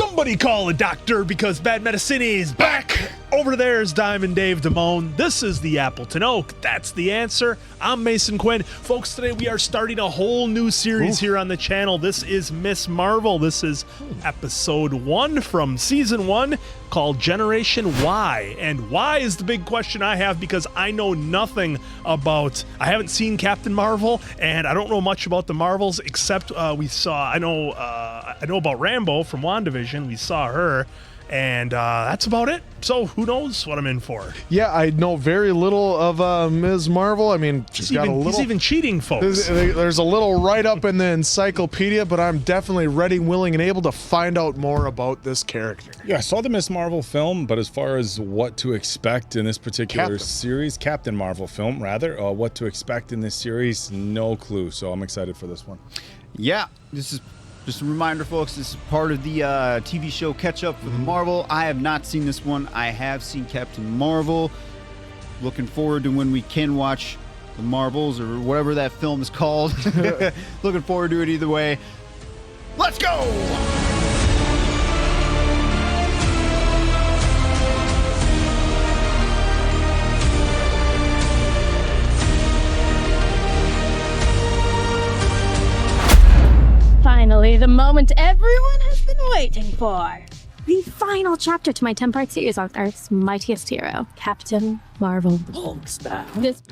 Somebody call a doctor because bad medicine is back. Over there is Diamond Dave Damone. This is the Appleton Oak. That's the answer. I'm Mason Quinn. Folks, today we are starting a whole new series here on the channel. This is Miss Marvel. This is episode 1 from season 1 called Generation Y. And why is the big question I have, because I know nothing about, I haven't seen Captain Marvel, and I don't know much about the Marvels except I know about Rambo from WandaVision. We saw her. And that's about it. So who knows what I'm in for? Yeah, I know very little of Ms. Marvel. I mean, he's even cheating, folks. There's a little write-up in the encyclopedia, but I'm definitely ready, willing, and able to find out more about this character. Yeah, I saw the Ms. Marvel film, but as far as what to expect in this particular series, Captain Marvel film, rather, what to expect in this series, no clue. So I'm excited for this one. Yeah, this is... Just a reminder, folks, this is part of the TV show catch-up for the Marvel. I have not seen this one. I have seen Captain Marvel. Looking forward to when we can watch the Marvels or whatever that film is called. Looking forward to it either way. Let's go! Finally, the moment everyone has been waiting for. The final chapter to my 10-part series on Earth's mightiest hero, Captain Marvel. This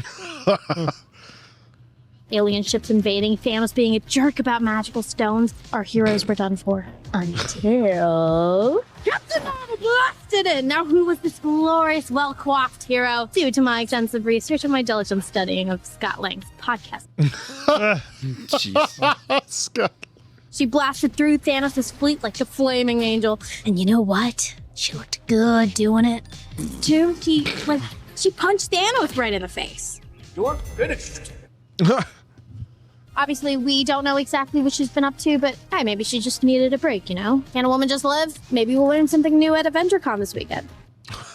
alien ships invading, Thanos being a jerk about magical stones. Our heroes were done for. Until Captain Marvel blasted in. Now, who was this glorious, well-coiffed hero? Due to my extensive research and my diligent studying of Scott Lang's podcast. Jeez. Scott. She blasted through Thanos' fleet like a flaming angel. And you know what? She looked good doing it. Dude, she punched Thanos right in the face. You're finished. Obviously, we don't know exactly what she's been up to, but hey, maybe she just needed a break, you know? Can a woman just live? Maybe we'll learn something new at AvengerCon this weekend.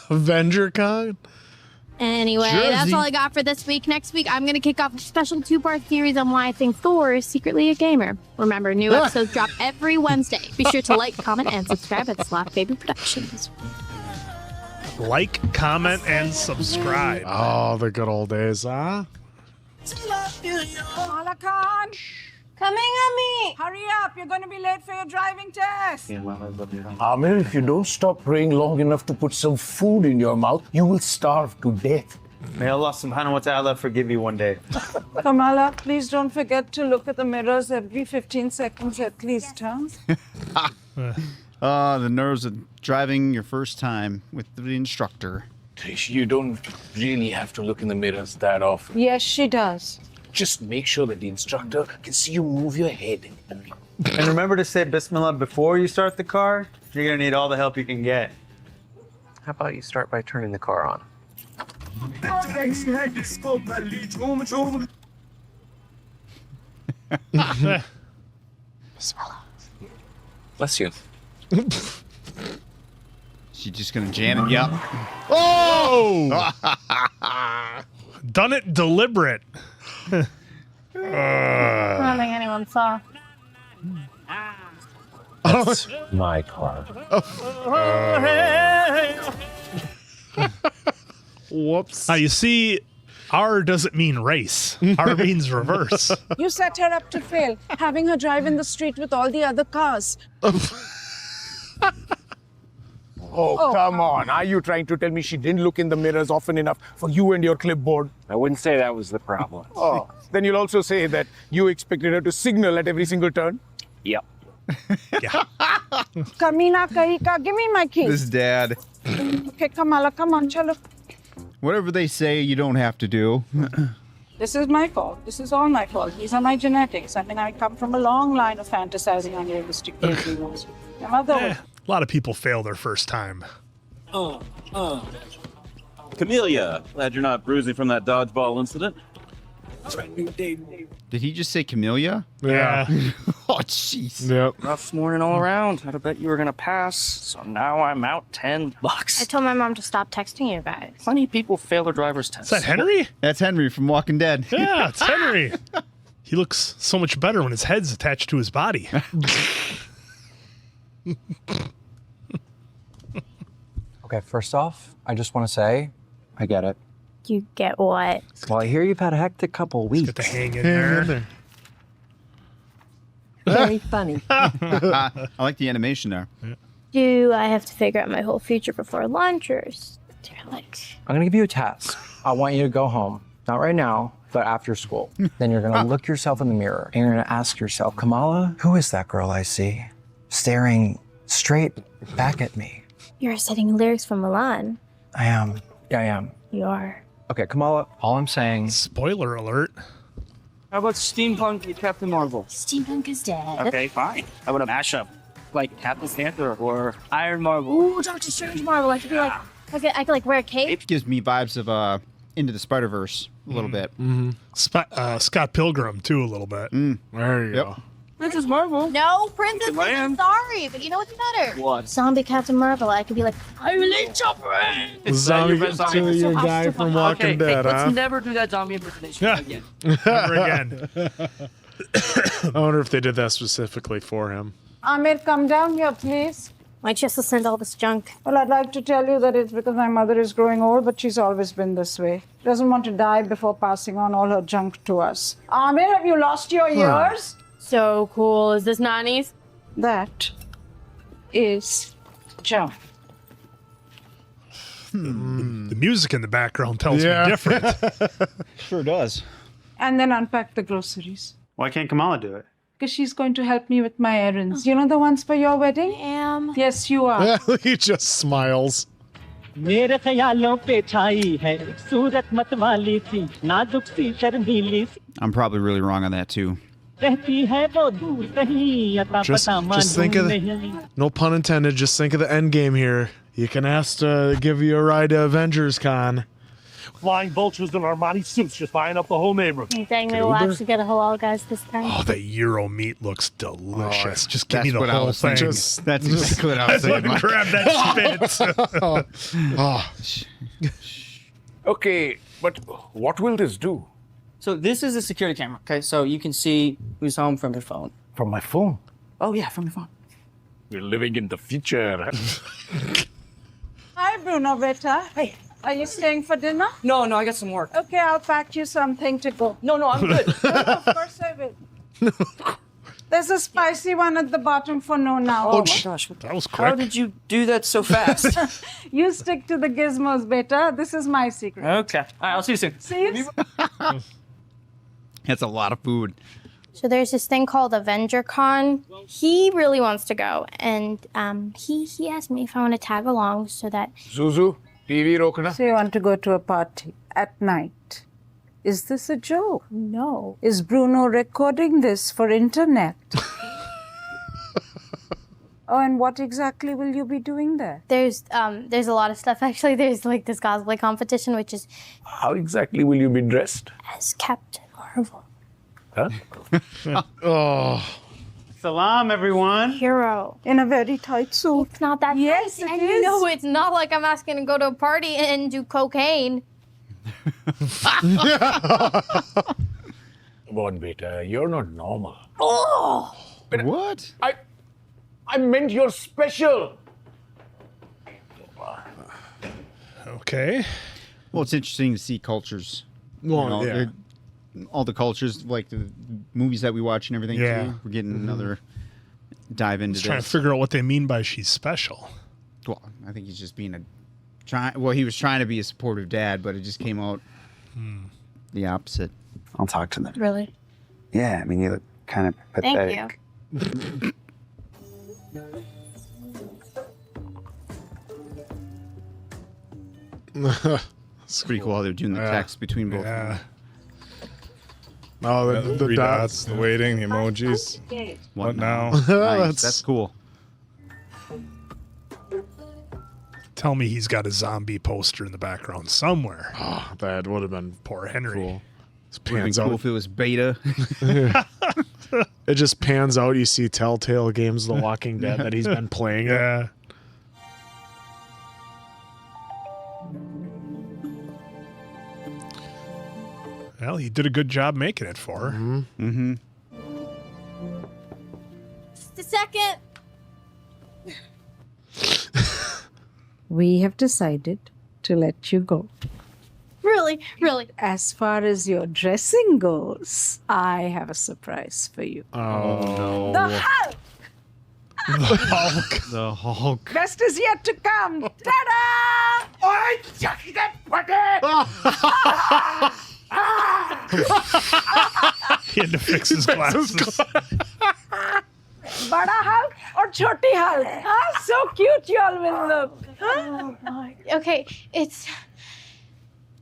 AvengerCon? Anyway, that's all I got for this week. Next week, I'm going to kick off a special 2-part series on why I think Thor is secretly a gamer. Remember, new episodes drop every Wednesday. Be sure to like, comment, and subscribe at Slot Baby Productions. Like, comment, and subscribe. Oh, the good old days, huh? Kamala Khan, Coming on me! hurry up. You're going to be late for your driving test. Amir, if you don't stop praying long enough to put some food in your mouth, you will starve to death. May Allah subhanahu wa ta'ala forgive you one day. Kamala, please don't forget to look at the mirrors every 15 seconds at least, huh? The nerves of driving your first time with the instructor. Trish, you don't really have to look in the mirrors that often. Yes, she does. Just make sure that the instructor can see you move your head. And remember to say Bismillah before you start the car. You're going to need all the help you can get. How about you start by turning the car on? Bless you. She's just going to jam it. Yep. Oh! Done it deliberate. I don't think anyone saw. That's my car. Whoops. Now, you see, R doesn't mean race. R means reverse. You set her up to fail, having her drive in the street with all the other cars. Oh, come on. Are you trying to tell me she didn't look in the mirrors often enough for you and your clipboard? I wouldn't say that was the problem. Oh, then you'll also say that you expected her to signal at every single turn? Yep. Yeah. Kamina Kahika, give me my keys. This dad. Okay, Kamala, come on, chalo. Whatever they say, you don't have to do. This is my fault. This is all my fault. These are my genetics. I mean, I come from a long line of fantasizing unrealistic dreams. My mother was... A lot of people fail their first time. Camellia, glad you're not bruising from that dodgeball incident. Did he just say Camellia? Yeah. Oh, jeez. Yep. Rough morning all around. I'd bet you were gonna pass, so now I'm out $10. I told my mom to stop texting you guys. Plenty of people fail their driver's test. Is that Henry? That's Henry from Walking Dead. Yeah, it's Henry. He looks so much better when his head's attached to his body. Okay, first off, I just want to say, I get it. You get what? Well, I hear you've had a hectic couple of weeks. Get the hang in there. Very funny. I like the animation there. Do I have to figure out my whole future before lunch, or is there like... I'm gonna give you a task. I want you to go home. Not right now, but after school. Then you're gonna look yourself in the mirror and you're gonna ask yourself, Kamala, who is that girl I see staring straight back at me? You're reciting lyrics from Milan. I am. Yeah, I am. You are. Okay, Kamala, all I'm saying... Spoiler alert. How about Steampunk and Captain Marvel? Steampunk is dead. Okay, fine. How about a mashup? Like Captain Panther or Iron Marvel? Ooh, Doctor Strange Marvel. I could be like... I could like wear a cape. It gives me vibes of Into the Spider-Verse a little bit. Scott Pilgrim, too, a little bit. There you go. Princess Marvel. No, Princess Land. I'm sorry, but you know what's better? What? Zombie Captain Marvel. I could be like, I will eat your brain. Zombie, your guy from Walking Okay, Dead, let's huh? never do that zombie impersonation again. Never again. I wonder if they did that specifically for him. Amir, come down here, please. Why'd you have to send all this junk? Well, I'd like to tell you that it's because my mother is growing old, but she's always been this way. She doesn't want to die before passing on all her junk to us. Amir, have you lost your ears? So cool. Is this Nani's? That is John. The music in the background tells me different. Sure does. And then unpack the groceries. Why can't Kamala do it? Because she's going to help me with my errands. You know the ones for your wedding? Yes, you are. He just smiles. मेरे ख्यालों पे छाई है सूरत मतवाली सी नाजुक सी शर्मीली सी I'm probably really wrong on that too. रहती है वो दूर कहीं अता पता Just think of मालूम नहीं no pun intended, just think of the end game here. You can ask to give you a ride to Avengers Con. Flying vultures in Armani suits just buying up the whole neighborhood. Dang, maybe we'll actually get a halal guys this time. Oh, the Euro meat looks delicious. Just give me the That's what I whole was thing. thinking. That's exactly what I was saying. Mike. Grab that spit. Okay, but what will this do? So this is a security camera, okay? So you can see who's home from your phone. From my phone? Oh, yeah, from your phone. We're living in the future. Hi, Bruno Beta. Hey. Are you staying for dinner? No, I got some work. Okay, I'll pack you something to go. No, I'm good. Of course I will. There's a spicy one at the bottom for no now. Oh my gosh. That was How did you do that so fast? You stick to the gizmos, Beta. This is my secret. Okay. All right, I'll see you soon. See you. That's a lot of food. So there's this thing called Avenger Con. He really wants to go, and he asked me if I want to tag along so that... Zuzu, TV rokna. So you want to go to a party at night? Is this a joke? No. Is Bruno recording this for internet? Oh, and what exactly will you be doing there? There's a lot of stuff, actually. There's like this cosplay competition, which is How exactly will you be dressed? as Captain Marvel. Huh? Oh. Salam, everyone. Hero. In a very tight suit. It's not that Yes, tight. it And is. you know it's not like I'm asking to go to a party and do cocaine. Come on, beta, you're not normal. Oh! What? I meant you're special. Okay. Well, it's interesting to see cultures. Well, yeah. All the cultures, like the movies that we watch and everything, Yeah. too. We're getting another dive into Just trying to this. figure out what they mean by she's special. Well, I think he's just being he was trying to be a supportive dad, but it just came out the opposite. I'll talk to them. Really? Yeah, I mean, you look kind of pathetic. Thank you. It's pretty cool how they're doing the text between both. Yeah. Oh, the three dots. dots, the waiting, the emojis. What now? Nice. That's cool. Tell me he's got a zombie poster in the background somewhere. Oh, that would have been Poor Henry. cool. It Would have pans been cool out. if it was beta. It just pans out. You see Telltale Games, The Walking Dead, that he's been playing. Yeah. Well, he did a good job making it for her. Mm-hmm. Just a second. We have decided to let you go. Really? Really? As far as your dressing goes, I have a surprise for you. Oh, no. The Hulk! The Hulk. The Hulk. Best is yet to come. Ta-da! Oh, that He had to fix his glasses. Bada Hulk or Choti Hulk? Huh? So cute you all will look. Huh? Okay, it's.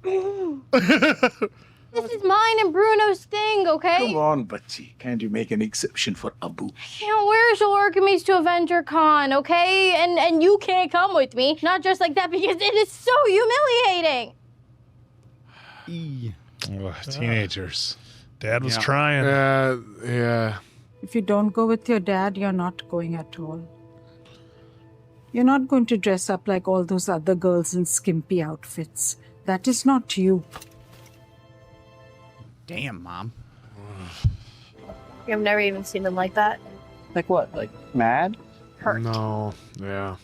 This is mine and Bruno's thing, okay? Come on, Butchie. Can't you make an exception for Abu? Can't wear Archimedes to Avenger Con, okay? And you can't come with me. Not just like that, because it is so humiliating. Teenagers. Dad was trying. Yeah. If you don't go with your dad, you're not going at all. You're not going to dress up like all those other girls in skimpy outfits. That is not you. Damn, Mom. I've never even seen them like that. Like what? Like mad? Hurt. No. Yeah.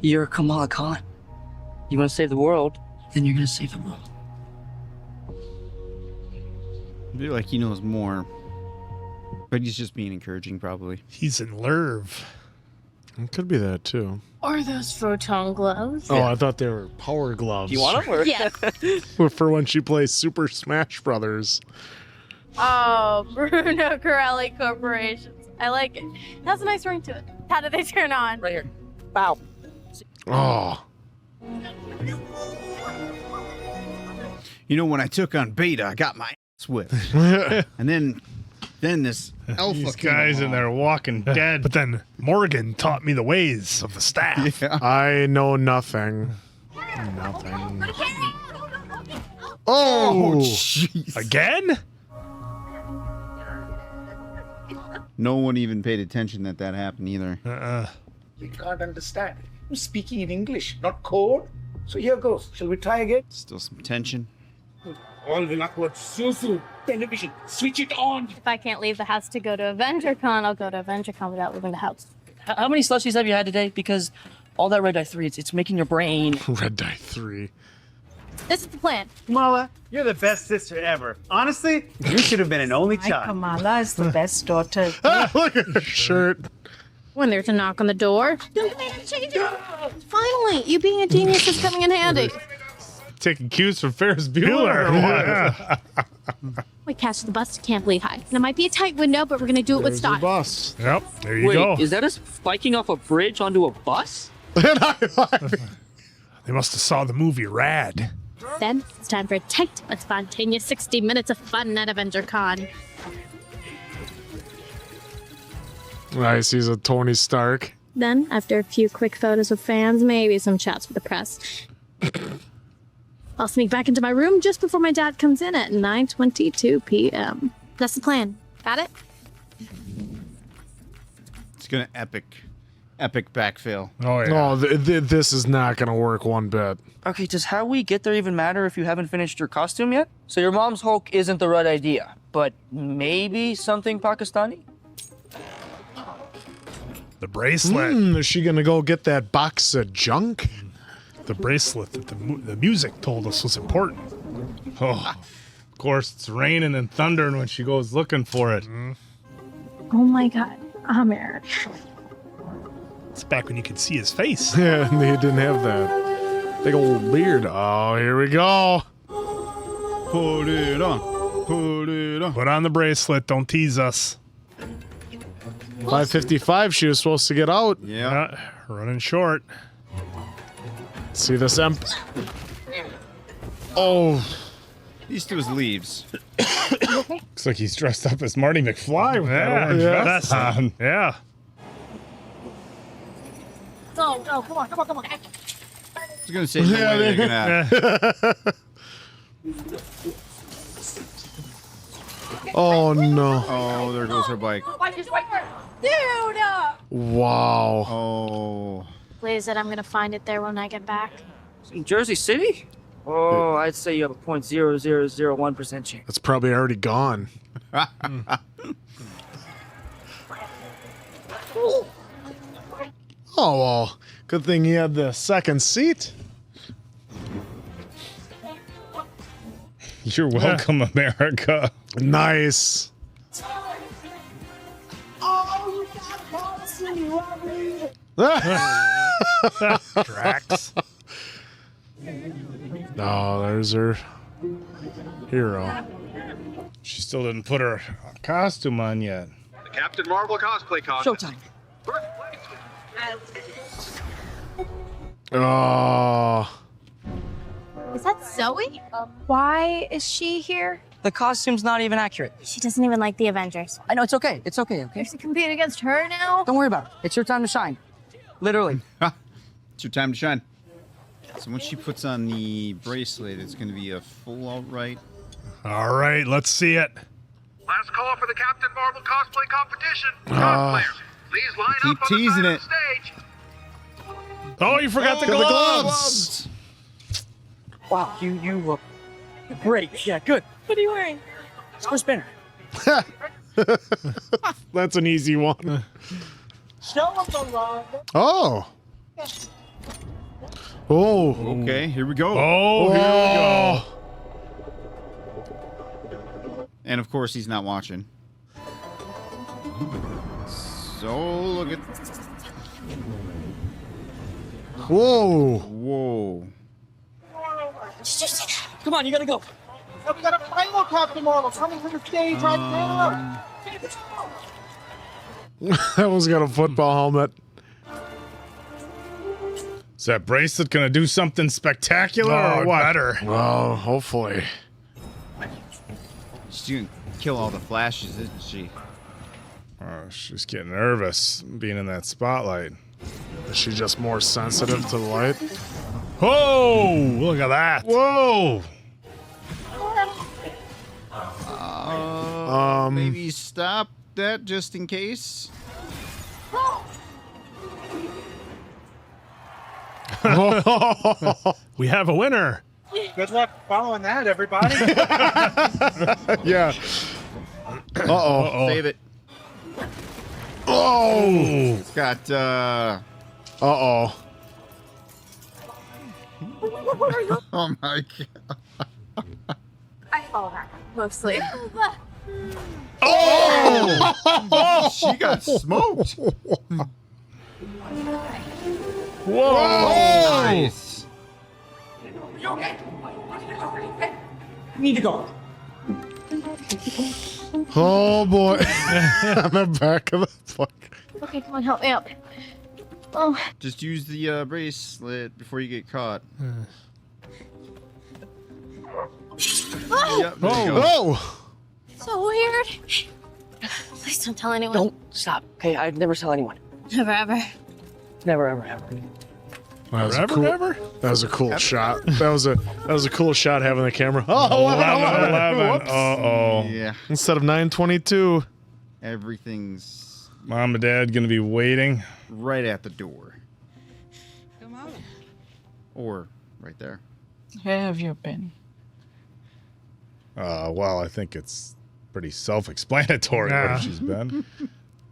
You're Kamala Khan. You want to save the world, then you're going to save the world. I feel like he knows more. But he's just being encouraging, probably. He's in love. It could be that, too. Are those photon gloves? Oh, I thought they were power gloves. You want them? Or? Yes. For when she plays Super Smash Brothers. Oh, Bruno Corelli Corporations. I like it. Has a nice ring to it. How do they turn on? Right here. Bow. Oh. You know, when I took on Beta, I got my ass whipped. And then this alpha These came guys in along. there walking dead. But then Morgan taught me the ways of the staff. Yeah. I know nothing. Nothing. Oh, jeez. Again? No one even paid attention that happened either. You can't understand. I'm speaking in English, not code. So here goes. Shall we try again? Still some tension. All will upward. Susu. Television. Switch it on. If I can't leave the house to go to Avenger Con, I'll go to Avenger Con without leaving the house. How many slushies have you had today? Because all that red dye 3, it's making your brain. Red dye 3. This is the plan. Kamala, you're the best sister ever. Honestly, you should have been an only My child. Kamala is the best daughter. Look at her shirt. When there's a knock on the door. Finally, you being a genius is coming in handy. Taking cues from Ferris Bueller. Yeah. We catch the bus to Camp Lehigh. And it might be a tight window, but we're going to do it with There's the style. bus. Yep, there you Wait, go. is that us spiking off a bridge onto a bus? They must have saw the movie Rad. Then it's time for a tight but spontaneous 60 minutes of fun at Avenger Con. Nice, he's a Tony Stark. Then, after a few quick photos with fans, maybe some chats with the press, I'll sneak back into my room just before my dad comes in at 9:22 p.m. That's the plan. Got it? It's gonna epic backfill. Oh, yeah. No, this is not going to work one bit. Okay, does how we get there even matter if you haven't finished your costume yet? So your mom's Hulk isn't the right idea, but maybe something Pakistani? The bracelet. Is she going to go get that box of junk? The bracelet that the music told us was important. Oh, of course, it's raining and thundering when she goes looking for it. Oh my god, Amir. It's back when you could see his face. Yeah, and they didn't have that big old beard. Oh, here we go. Put it on. Put it on. Put on the bracelet. Don't tease us. 5:55, she was supposed to get out. Yeah. Running short. See this Oh. These two is leaves. Looks like he's dressed up as Marty McFly with that orange vest on. Yeah. Go, come on. I was gonna say, no way they're gonna. Oh, no. Oh, there goes her bike. Dude! Wow. Oh. Blaze said I'm gonna find it there when I get back. In Jersey City? Oh, I'd say you have a 0.0001% chance. That's probably already gone. Oh, well, good thing he had the second seat. You're welcome, America. Nice. Drax. No, there's her hero. She still didn't put her costume on yet. The Captain Marvel cosplay contest. Showtime. Oh. Is that Zoe? Why is she here? The costume's not even accurate. She doesn't even like the Avengers. I know, it's okay. It's okay, okay? There's to compete against her now? Don't worry about it. It's your time to shine. Literally. It's your time to shine. So once she puts on the bracelet, it's going to be a full outright. All right, let's see it. Last call for the Captain Marvel cosplay competition. Cosplayers, please line Keep up on teasing the it. side of the stage. Oh, you forgot the gloves. Wow, you look great. Yeah, good. What are you wearing? Score spinner. That's an easy one. Show them the love. Oh. Oh. Okay, here we go. Oh, here we go. And of course, he's not watching. So look at. Whoa. Whoa. Come on, you gotta go. We got a final Captain Marvel coming to the stage right now. That one's got a football helmet. Is that bracelet gonna do something spectacular or what? Better. Well, hopefully. She's gonna kill all the flashes, isn't she? Oh, she's getting nervous being in that spotlight. Is she just more sensitive to the light? Whoa, look at that. Whoa. Maybe stop that just in case. We have a winner. Good luck following that, everybody. Yeah. Uh-oh. Save it. Oh. It's got, Uh-oh. Oh my god. I follow her, mostly. Oh! She got smoked. Whoa. Nice. You okay? Need to go. Oh boy. On the back of the fuck. Okay, come on, help me up. Oh. Just use the bracelet before you get caught. Oh. Yep, there you go. Oh. So weird. Please don't tell anyone. Don't stop. Okay, I'd never tell anyone. Never ever. Never, ever, ever. That was Ever, cool. never? That was a cool shot. That was a cool shot having the camera. Oh, 11. Whoops. Uh-oh. Yeah. Instead of 9:22. Everything's Mom and Dad gonna be waiting. right at the door. Or right there. Where have you been? Well, I think it's pretty self-explanatory where she's been.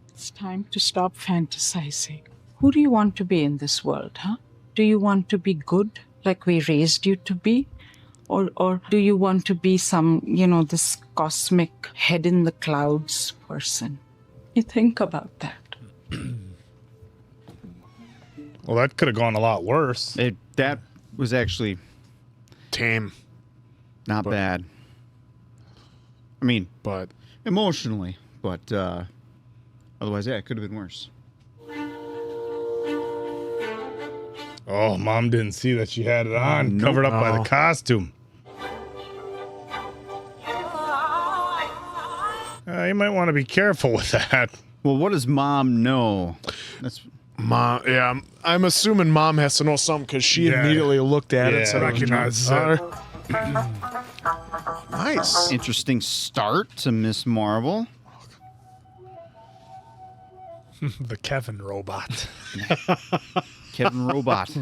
It's time to stop fantasizing. Who do you want to be in this world, huh? Do you want to be good, like we raised you to be? Or do you want to be some, this cosmic head in the clouds person? You think about that. Well, that could have gone a lot worse. That was actually Tame. not bad. I mean, But emotionally, but otherwise, yeah, it could have been worse. Oh, Mom didn't see that she had it on, covered up by the costume. You might want to be careful with that. Well, what does Mom know? That's Mom, yeah, I'm assuming Mom has to know something because she immediately looked at it and said, recognizes it. it. Nice. interesting start to Miss Marvel. The Kevin robot. Kevin Robot.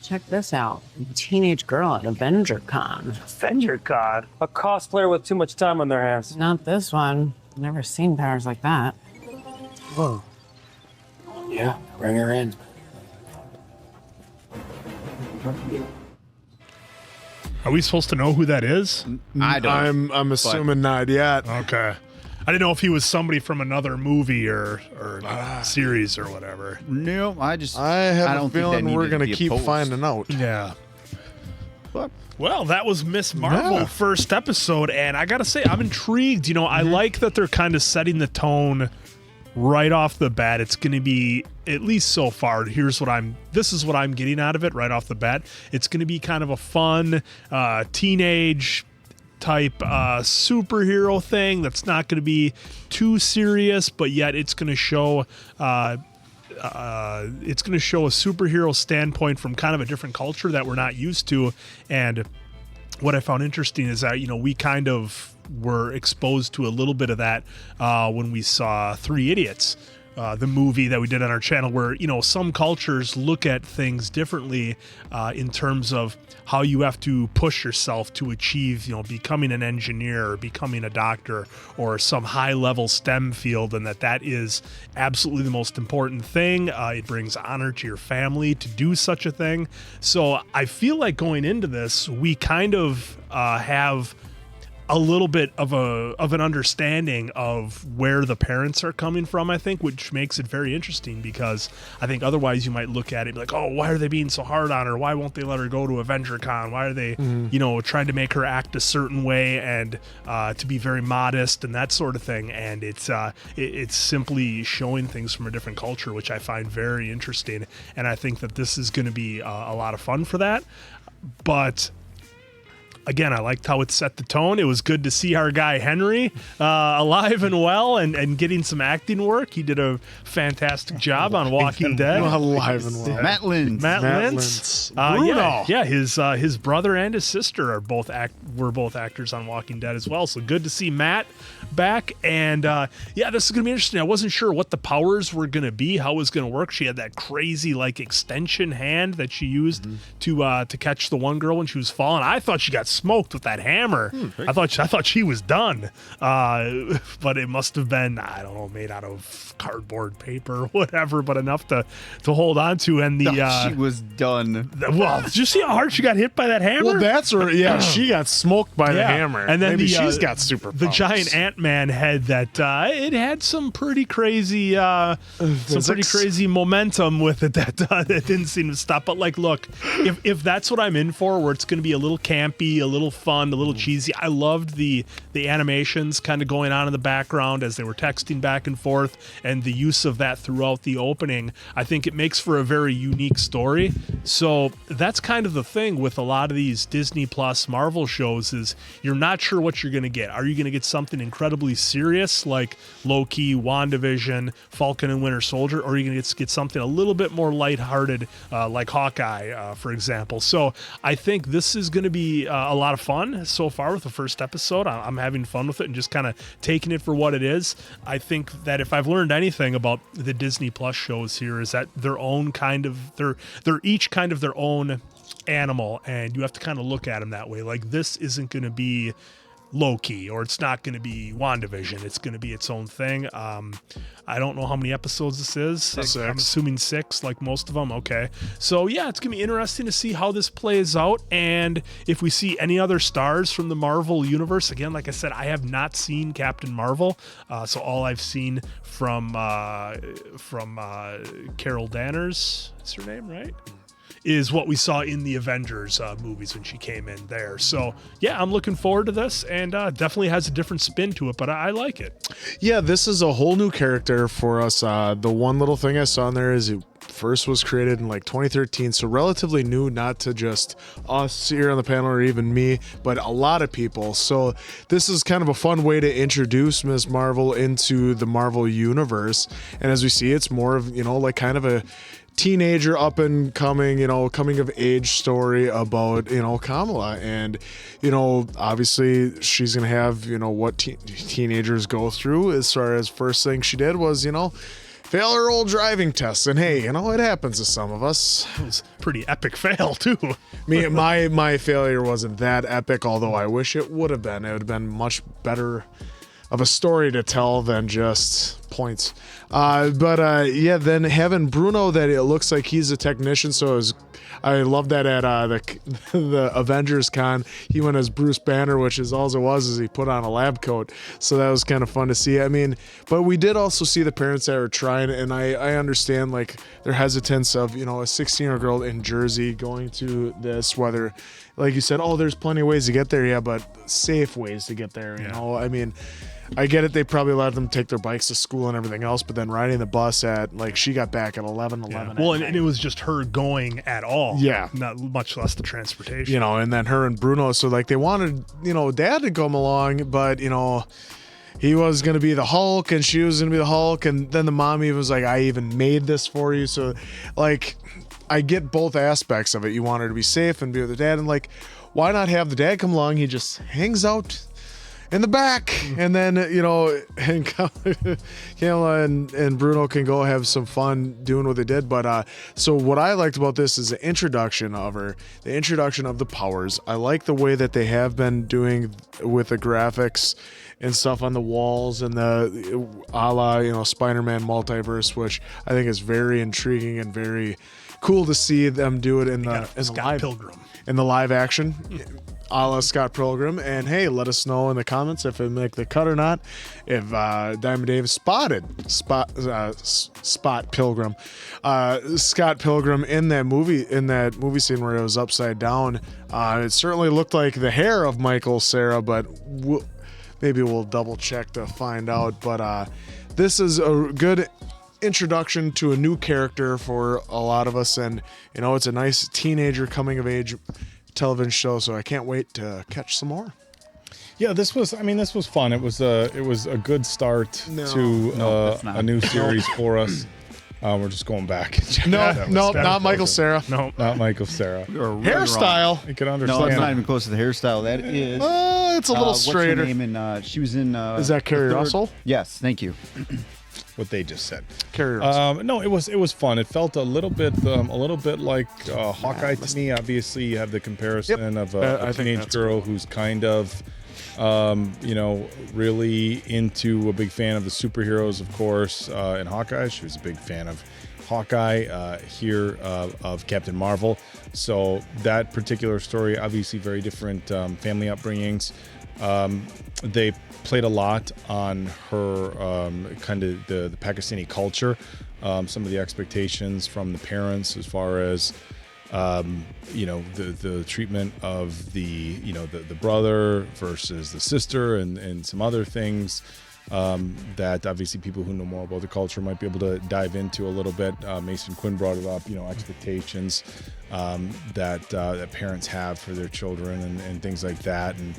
Check this out. Teenage girl at Avenger Con. Avenger Con? A cosplayer with too much time on their hands. Not this one. Never seen powers like that. Whoa. Yeah, bring her in. Are we supposed to know who that is? I don't. I'm assuming not yet. Okay. I didn't know if he was somebody from another movie or series or whatever. No, I have a don't feeling think we're going gonna keep finding out. Yeah. But well, that was Miss Marvel first episode, and I gotta say, I'm intrigued. You know, I like that they're kind of setting the tone right off the bat. It's going to be, at least so far, this is what I'm getting out of it right off the bat. It's going to be kind of a fun teenage type superhero thing that's not going to be too serious, but yet it's going to show a superhero standpoint from kind of a different culture that we're not used to. And what I found interesting is that, you know, we kind of were exposed to a little bit of that when we saw Three Idiots, the movie that we did on our channel, where, you know, some cultures look at things differently in terms of how you have to push yourself to achieve, you know, becoming an engineer or becoming a doctor or some high level STEM field, and that is absolutely the most important thing. It brings honor to your family to do such a thing. So I feel like going into this, we kind of have a little bit of an understanding of where the parents are coming from, I think, which makes it very interesting, because I think otherwise you might look at it and be like, oh, why are they being so hard on her? Why won't they let her go to Avenger Con? Why are they, you know, trying to make her act a certain way and to be very modest and that sort of thing? And it's simply showing things from a different culture, which I find very interesting. And I think that this is going to be a lot of fun for that. But again, I liked how it set the tone. It was good to see our guy Henry alive and well and getting some acting work. He did a fantastic job on Walking Dead. Alive and well. Matt Lintz. Matt Lintz. Yeah, his brother and his sister were both actors on Walking Dead as well. So good to see Matt back. And this is gonna be interesting. I wasn't sure what the powers were gonna be, how it was gonna work. She had that crazy like extension hand that she used to catch the one girl when she was falling. I thought she got smoked with that hammer. I thought she was done, but it must have been, I don't know, made out of cardboard paper or whatever, but enough to hold on to. And she was done. Well, did you see how hard she got hit by that hammer? Well, that's where she got smoked by the hammer, and then maybe she's got superpowers. The giant Ant-Man head that it had some pretty crazy momentum with it that didn't seem to stop. But like, look, if that's what I'm in for, where it's going to be a little campy, a little fun, a little cheesy. I loved the animations kind of going on in the background as they were texting back and forth, and the use of that throughout the opening. I think it makes for a very unique story. So that's kind of the thing with a lot of these Disney Plus Marvel shows, is you're not sure what you're going to get. Are you going to get something incredibly serious like Loki, WandaVision, Falcon and Winter Soldier, or are you going to get something a little bit more lighthearted like Hawkeye, for example? So I think this is going to be a lot of fun so far with the first episode. I'm having fun with it and just kind of taking it for what it is. I think that if I've learned anything about the Disney Plus shows here, is that they're each kind of their own animal, and you have to kind of look at them that way. Like, this isn't going to be Loki, or it's not going to be WandaVision. It's going to be its own thing. I don't know how many episodes this is. 6. I'm assuming 6, like most of them. Okay. So yeah, it's going to be interesting to see how this plays out, and if we see any other stars from the Marvel universe. Again, like I said, I have not seen Captain Marvel, so all I've seen from Carol Danvers, is her name, right? Is what we saw in the Avengers movies when she came in there. So yeah, I'm looking forward to this, and definitely has a different spin to it, but I like it. Yeah, this is a whole new character for us. The one little thing I saw in there is it first was created in like 2013, so relatively new, not to just us here on the panel or even me, but a lot of people. So this is kind of a fun way to introduce Ms. Marvel into the Marvel universe. And as we see, it's more of, you know, like kind of a teenager up and coming, you know, coming of age story about, you know, Kamala. And, you know, obviously she's gonna have, you know, what teenagers go through. As far as first thing she did was, you know, fail her old driving test. And hey, you know, it happens to some of us. It was a pretty epic fail too. My failure wasn't that epic, although I wish it would have been. It would have been much better of a story to tell than just points. Yeah, then having Bruno, that it looks like he's a technician, so I love that at the Avengers Con, he went as Bruce Banner, which is all it was is he put on a lab coat. So that was kind of fun to see. I mean, but we did also see the parents that were trying, and I understand like their hesitance of, you know, a 16-year-old girl in Jersey going to this, whether, like you said, oh, there's plenty of ways to get there, yeah, but safe ways to get there, you know. I mean, I get it, they probably let them take their bikes to school and everything else, but then riding the bus at, like, she got back at 11. Well, and it was just her going at all. Yeah. Not much less the transportation. You know, and then her and Bruno, so, like, they wanted, you know, Dad to come along, but, you know, he was going to be the Hulk and she was going to be the Hulk, and then the mom even was like, I even made this for you. So, like, I get both aspects of it. You want her to be safe and be with the dad, and, like, why not have the dad come along? He just hangs out in the back, and then, you know, and Kamala and Bruno can go have some fun doing what they did. But so what I liked about this is the introduction of her, the introduction of the powers. I like the way that they have been doing with the graphics and stuff on the walls and the a la, you know, Spider-Man multiverse, which I think is very intriguing and very cool to see them do it in the live action, a la Scott Pilgrim. And hey, let us know in the comments if it make the cut or not. If Diamond Dave spotted Scott Pilgrim in that movie scene where it was upside down. It certainly looked like the hair of Michael Cera, but maybe we'll double check to find out. But this is a good introduction to a new character for a lot of us, and you know, it's a nice teenager coming of age television show, so I can't wait to catch some more. Yeah, this was fun. It was a good start to a new series for us. We're just going back. Not Michael Cera. No, not Michael Cera. Hairstyle. You can understand. No, it's not even close to the hairstyle. That is. It's a little straighter. What's her name? She was in. Is that Carrie Russell? Yes, thank you. What they just said. Carrie Russell. No, it was fun. It felt a little bit like Hawkeye to me. Obviously, you have the comparison of a teenage girl who's kind of, you know, really into a big fan of the superheroes, of course. In Hawkeye, she was a big fan of Hawkeye. Here of Captain Marvel. So that particular story, obviously, very different family upbringings. They played a lot on her kind of the Pakistani culture, some of the expectations from the parents as far as you know, the treatment of the brother versus the sister, and some other things that obviously people who know more about the culture might be able to dive into a little bit. Mason Quinn brought it up, you know, expectations that parents have for their children and things like that. And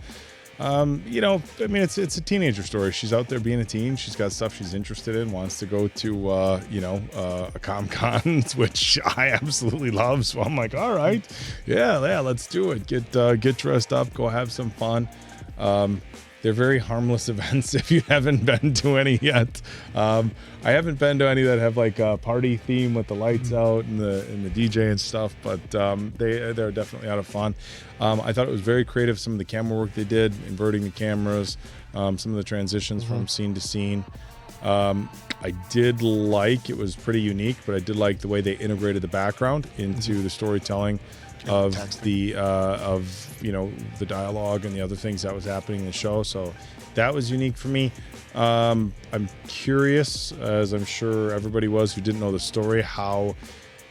you know, I mean, it's a teenager story. She's out there being a teen. She's got stuff she's interested in, wants to go to, you know, a Comic-Con, which I absolutely love. So I'm like, all right, yeah, let's do it. Get dressed up, go have some fun. They're very harmless events if you haven't been to any yet. I haven't been to any that have like a party theme with the lights out and the DJ and stuff, but they're definitely out of fun. I thought it was very creative, some of the camera work they did, inverting the cameras, some of the transitions from scene to scene. I did like, it was pretty unique, but I did like the way they integrated the background into the storytelling of the you know, the dialogue and the other things that was happening in the show. So that was unique for me. I'm curious, as I'm sure everybody was who didn't know the story, how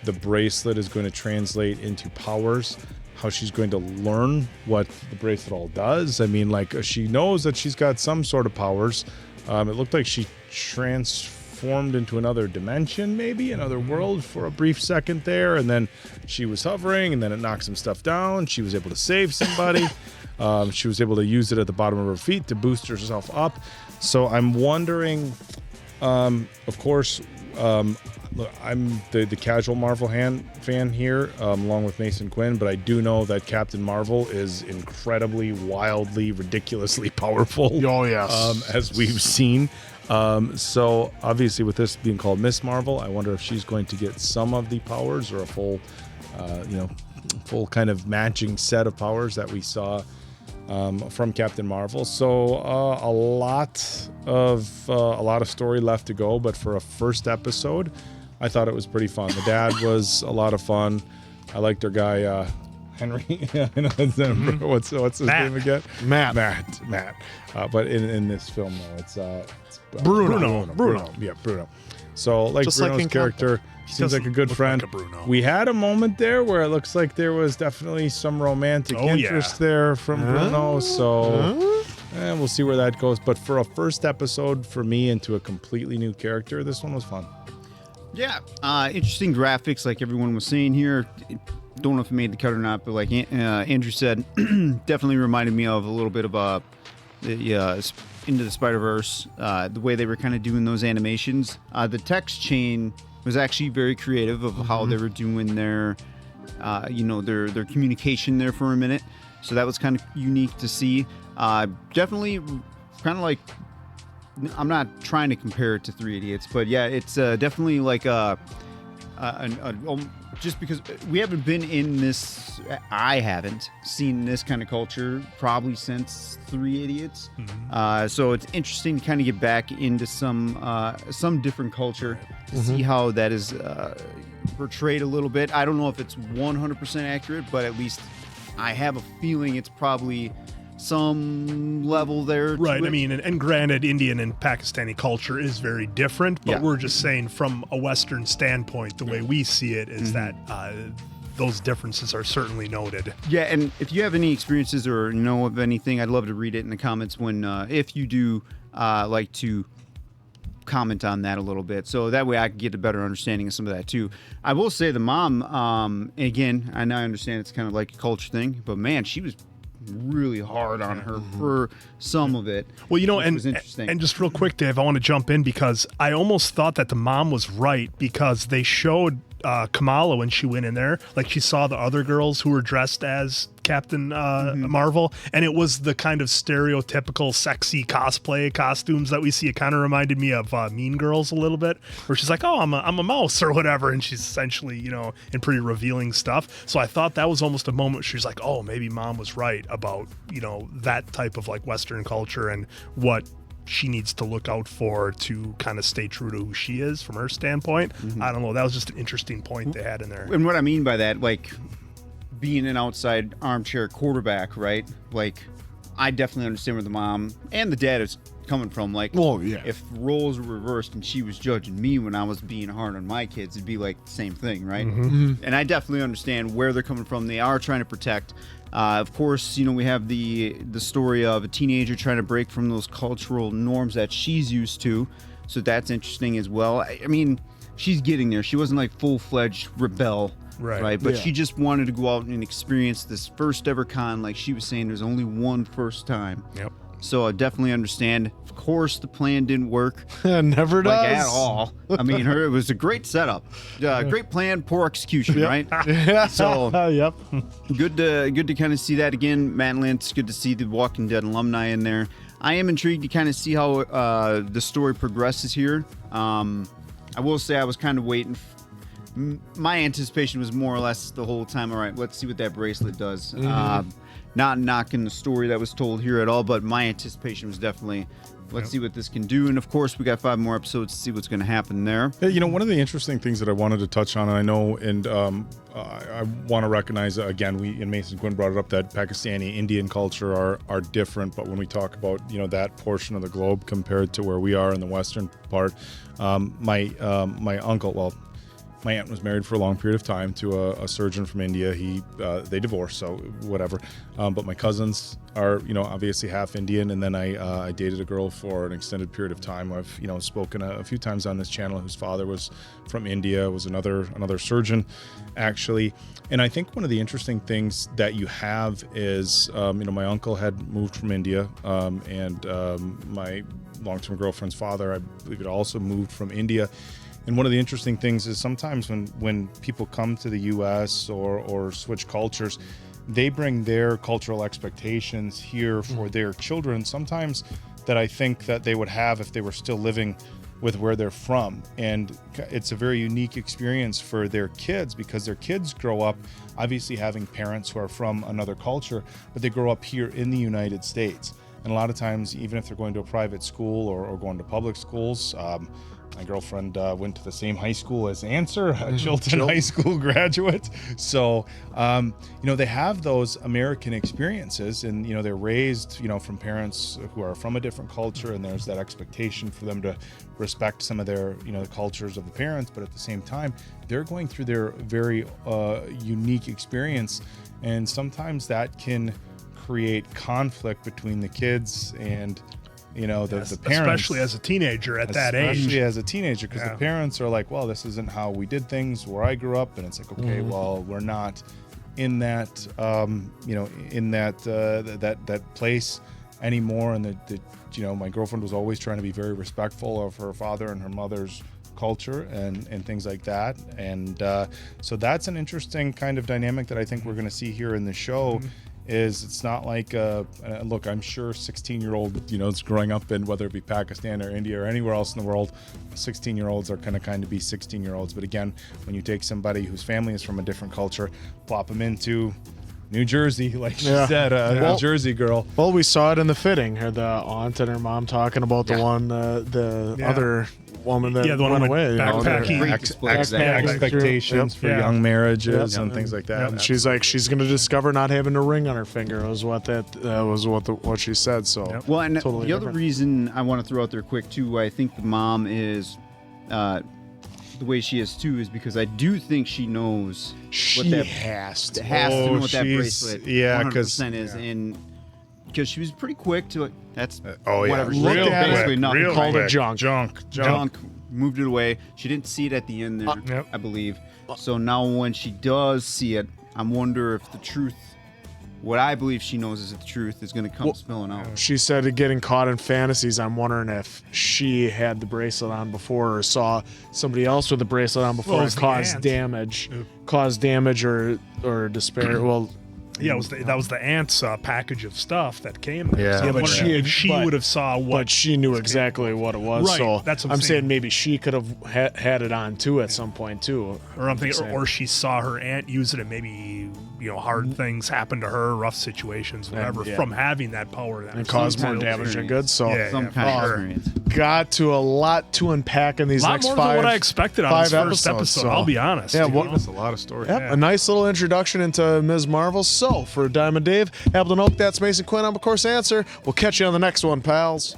the bracelet is going to translate into powers, how she's going to learn what the bracelet all does. I mean, like, she knows that she's got some sort of powers. It looked like she transformed into another dimension, maybe another world for a brief second there, and then she was hovering, and then it knocked some stuff down. She was able to save somebody. She was able to use it at the bottom of her feet to boost herself up. So I'm wondering, of course, look, I'm the casual Marvel fan here, along with Mason Quinn, but I do know that Captain Marvel is incredibly, wildly, ridiculously powerful. Oh, yes. As we've seen. So obviously with this being called Miss Marvel, I wonder if she's going to get some of the powers, or a full kind of matching set of powers that we saw from Captain Marvel. So a lot of story left to go, but for a first episode, I thought it was pretty fun. The dad was a lot of fun. I liked our guy Henry. What's his name again? Matt. But in this film, though, it's Bruno. Yeah, Bruno. So like Just Bruno's like character seems like a good friend. We had a moment there where it looks like there was definitely some romantic interest there from Bruno. So we'll see where that goes. But for a first episode for me into a completely new character, this one was fun. Yeah, interesting graphics, like everyone was saying here. Don't know if it made the cut or not, but like Andrew said, definitely reminded me of a little bit of Into the Spider-Verse, the way they were kind of doing those animations. The text chain was actually very creative of how they were doing their communication there for a minute. So that was kind of unique to see. Definitely kind of like, I'm not trying to compare it to Three Idiots, but yeah, it's definitely like just because we haven't been in this, I haven't seen this kind of culture probably since Three Idiots. So it's interesting to kind of get back into some different culture to see how that is portrayed a little bit. I don't know if it's 100% accurate, but at least I have a feeling it's probably some level there. Right. I mean, and granted, Indian and Pakistani culture is very different, but we're just saying from a Western standpoint, the way we see it is that those differences are certainly noted. Yeah, and if you have any experiences or know of anything, I'd love to read it in the comments when, if you do like to comment on that a little bit, so that way I can get a better understanding of some of that too. I will say the mom, again, I now understand it's kind of like a culture thing, but man, she was really hard on her for some of it. Well, and just real quick, Dave, I want to jump in because I almost thought that the mom was right because they showed Kamala when she went in there, like she saw the other girls who were dressed as Captain Marvel, and it was the kind of stereotypical sexy cosplay costumes that we see. It kind of reminded me of Mean Girls a little bit, where she's like, "Oh, I'm a mouse" or whatever, and she's essentially, in pretty revealing stuff. So I thought that was almost a moment where she's like, "Oh, maybe Mom was right about that type of like Western culture and what she needs to look out for to kind of stay true to who she is from her standpoint." I don't know. That was just an interesting point they had in there. And what I mean by that, like being an outside armchair quarterback, right? Like, I definitely understand where the mom and the dad is coming from. Like, if roles were reversed and she was judging me when I was being hard on my kids, it'd be like the same thing, right? And I definitely understand where they're coming from. They are trying to protect. Of course, we have the story of a teenager trying to break from those cultural norms that she's used to. So that's interesting as well. I mean, she's getting there. She wasn't like full-fledged rebel, right? But she just wanted to go out and experience this first ever con. Like she was saying, there's only one first time. Yep. So I definitely understand. Of course, the plan didn't work. Never does. Like, at all. I mean, it was a great setup. Great plan, poor execution, right? So, yep. Good to kind of see that again. Matt Lintz, good to see the Walking Dead alumni in there. I am intrigued to kind of see how the story progresses here. I will say I was kind of waiting. My anticipation was more or less the whole time, all right, let's see what that bracelet does. Not knocking the story that was told here at all, but my anticipation was definitely, let's see what this can do. And of course, we got 5 more episodes to see what's going to happen there. One of the interesting things that I wanted to touch on, and I know, and I want to recognize, again, we and Mason Quinn brought it up, that Pakistani Indian culture are different, but when we talk about, that portion of the globe compared to where we are in the western part, my uncle, my aunt was married for a long period of time to a surgeon from India. They divorced, so whatever. But my cousins are, obviously half Indian, and then I dated a girl for an extended period of time. I've, spoken a few times on this channel whose father was from India, was another surgeon, actually. And I think one of the interesting things that you have is, my uncle had moved from India, and my long-term girlfriend's father, I believe, had also moved from India. And one of the interesting things is sometimes when people come to the U.S. or switch cultures, they bring their cultural expectations here for their children, sometimes that I think that they would have if they were still living with where they're from, and it's a very unique experience for their kids because their kids grow up obviously having parents who are from another culture, but they grow up here in the United States. And a lot of times, even if they're going to a private school or going to public schools, my girlfriend went to the same high school as Answer, a Chilton High School graduate. So, they have those American experiences, and, they're raised, from parents who are from a different culture, and there's that expectation for them to respect some of their, the cultures of the parents, but at the same time, they're going through their very unique experience, and sometimes that can create conflict between the kids and the parents, especially as a teenager at that age. Especially as a teenager, because the parents are like, well, this isn't how we did things where I grew up, and it's like, okay, well, we're not in that, that place anymore, and my girlfriend was always trying to be very respectful of her father and her mother's culture and things like that, and so that's an interesting kind of dynamic that I think we're going to see here in the show. Is it's not like look, I'm sure 16-year-old is growing up in, whether it be Pakistan or India or anywhere else in the world, 16-year-olds are going to kind of be 16-year-olds, but again, when you take somebody whose family is from a different culture, plop them into New Jersey, like she said, New Jersey girl. Well, we saw it in the fitting. Her the aunt and her mom talking about the one, the other woman that the one went with away. Expectations for young marriages and things like that. And she's like, she's going to discover not having a ring on her finger. Was what what she said. So well, and totally the other reason I want to throw out there quick too, I think the mom is. The way she is too is because I do think she knows what that has to know what that bracelet 100% is, and because she was pretty quick to that's whatever she looked at basically nothing, real called it junk, moved it away. She didn't see it at the end there, I believe. So now when she does see it, I'm wonder if the truth. What I believe she knows is the truth is going to come spilling out. She said getting caught in fantasies. I'm wondering if she had the bracelet on before or saw somebody else with the bracelet on before and caused damage or despair. Well, yeah, that was the aunt's package of stuff that came there. Yeah, so but she would have saw what. But she knew exactly what it was. Right, so that's what I'm saying maybe she could have had it on too at some point too. Or I'm thinking, or she saw her aunt use it, and maybe hard things happen to her, rough situations, whatever, from having that power and cause more damage than good. So some kind of experience. Got to a lot to unpack in these next more 5 than what I expected on this first episodes, episode. I'll be honest. Yeah, that's a lot of stories. Yep, a nice little introduction into Ms. Marvel. So for Diamond Dave, Appleton Oak, that's Mason Quinn. I'm of course Answer. We'll catch you on the next one, pals.